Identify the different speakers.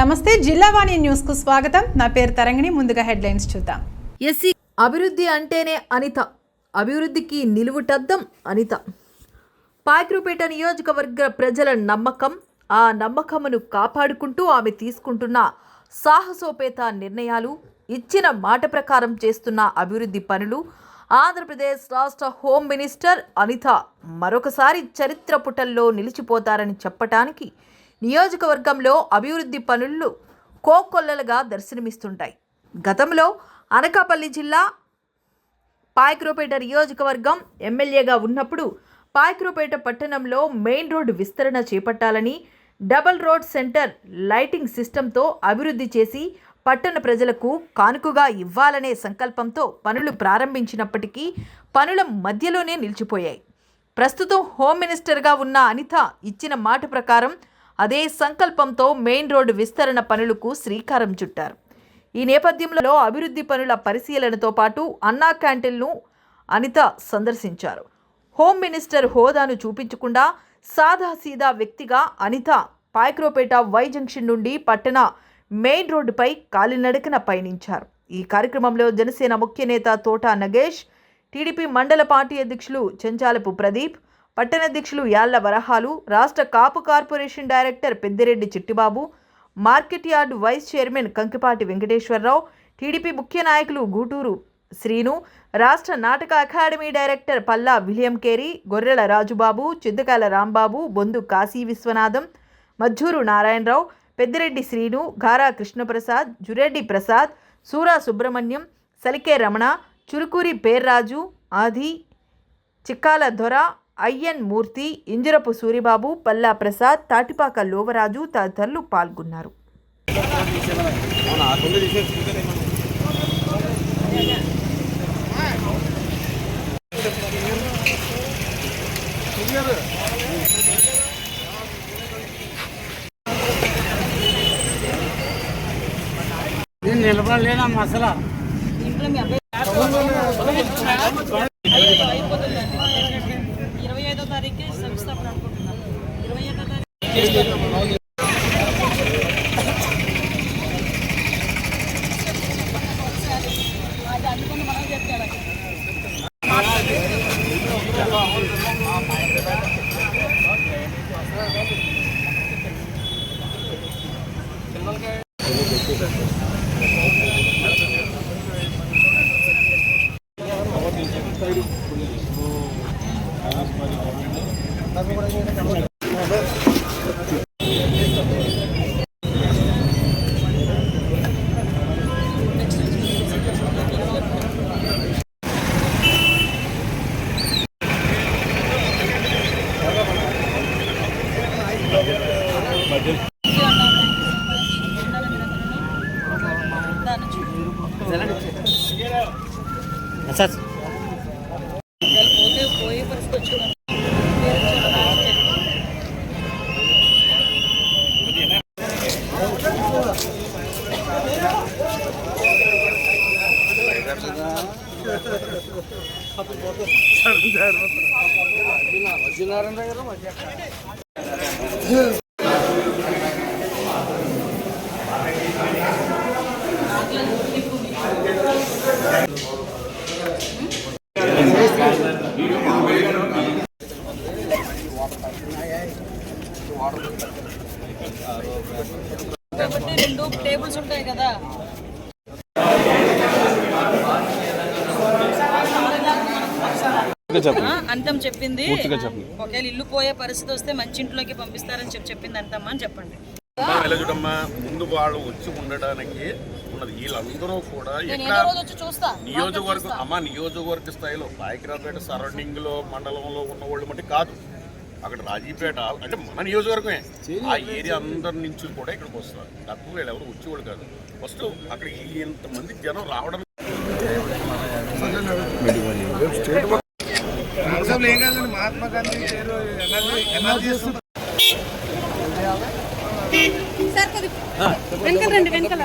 Speaker 1: నమస్తే, జిల్లావాణి న్యూస్ కు స్వాగతం. నా పేరు తరంగిణి. ముందుగా హెడ్లైన్స్ చూద్దాం.
Speaker 2: ఎస్సీ అభివృద్ధి అంటేనే అనిత, అభివృద్ధికి నిలువుటద్దం అనిత. పాయక్రోపేట నియోజకవర్గ ప్రజల నమ్మకం, ఆ నమ్మకమును కాపాడుకుంటూ ఆమె తీసుకుంటున్న సాహసోపేత నిర్ణయాలు, ఇచ్చిన మాట ప్రకారం చేస్తున్న అభివృద్ధి పనులు ఆంధ్రప్రదేశ్ రాష్ట్ర హోం మినిస్టర్ అనిత మరొకసారి చరిత్ర పుటల్లో నిలిచిపోతారని చెప్పటానికి నియోజకవర్గంలో అభివృద్ధి పనులు కోకొల్లలుగా దర్శనమిస్తుంటాయి. గతంలో అనకాపల్లి జిల్లా పాయక్రోపేట నియోజకవర్గం ఎమ్మెల్యేగా ఉన్నప్పుడు పాయక్రోపేట పట్టణంలో మెయిన్ రోడ్డు విస్తరణ చేపట్టాలని, డబల్ రోడ్ సెంటర్ లైటింగ్ సిస్టంతో అభివృద్ధి చేసి పట్టణ ప్రజలకు కానుకగా ఇవ్వాలనే సంకల్పంతో పనులు ప్రారంభించినప్పటికీ పనుల మధ్యలోనే నిలిచిపోయాయి. ప్రస్తుతం హోమ్ మినిస్టర్గా ఉన్న అనిత ఇచ్చిన మాట ప్రకారం అదే సంకల్పంతో మెయిన్ రోడ్డు విస్తరణ పనులకు శ్రీకారం చుట్టారు. ఈ నేపథ్యంలో అభివృద్ధి పనుల పరిశీలనతో పాటు అన్నా క్యాంటీన్ను అనిత సందర్శించారు. హోమ్ మినిస్టర్ హోదాను చూపించకుండా సాదాసీదా వ్యక్తిగా అనిత పాయక్రోపేట వై జంక్షన్ నుండి పట్టణ మెయిన్ రోడ్డుపై కాలినడకన పయనించారు. ఈ కార్యక్రమంలో జనసేన ముఖ్య నేత తోట నగేష్, టీడీపీ మండల పార్టీ అధ్యక్షులు చెంచాలపు ప్రదీప్, పట్టణాధ్యక్షులు యాళ్ల వరహాలు, రాష్ట్ర Kapu corporation director Peddireddy Chittibabu, market yard vice chairman Kankipati Venkateswararao, TDP ముఖ్య నాయకులు గూటూరు శ్రీను, రాష్ట్ర నాటక academy director Palla William Carey, Gorrela Rajubabu, చింతకాయల రాంబాబు, బొందు కాశీ విశ్వనాథం, మజ్జూరు నారాయణరావు, పెద్దిరెడ్డి శ్రీను, గారా కృష్ణప్రసాద్, జురెడ్డి ప్రసాద్, సూరా సుబ్రహ్మణ్యం, సలికే రమణ, చురుకూరి పేర్రాజు, ఆది, చిక్కాల దొర, అయ్యన్ మూర్తి, ఇంజరపు సూరిబాబు, పల్లా ప్రసాద్, తాటిపాక లోవరాజు తదితరులు పాల్గొన్నారు.
Speaker 3: నిలబడలేనా మసలా
Speaker 4: సంస్థాపన అనుకుంటున్నాను. 25వ అందుకని మనం చెప్పాలి. పోయే పరిస్థితి వచ్చింది. కాబట్టి 2 టేబుల్స్ ఉంటాయి కదా. అంతం చెప్పింది. ఒకవేళ ఇల్లు పోయే పరిస్థితి వస్తే మంచి ఇంట్లోకి పంపిస్తారని చెప్పింది అంతమ్మా అని చెప్పండి.
Speaker 5: ముందు వాళ్ళు వచ్చి ఉండడానికి ఉన్నది. వీళ్ళందరూ కూడా నియోజకవర్గ స్థాయిలో పాయక్రోపేట సరౌండింగ్ లో మండలంలో ఉన్న వాళ్ళు మట్టి కాదు, అక్కడ రాజీపేట అంటే మన నియోజకవర్గమే. ఆ ఏరియా అందరి నుంచి కూడా ఇక్కడికి వస్తారు. తక్కువ వీళ్ళు ఎవరు వచ్చేవాళ్ళు కాదు. ఫస్ట్ అక్కడ ఇంతమంది జనం రావడం
Speaker 3: మహాత్మా గాంధీ
Speaker 4: వెనకాల రండి, వెనకాల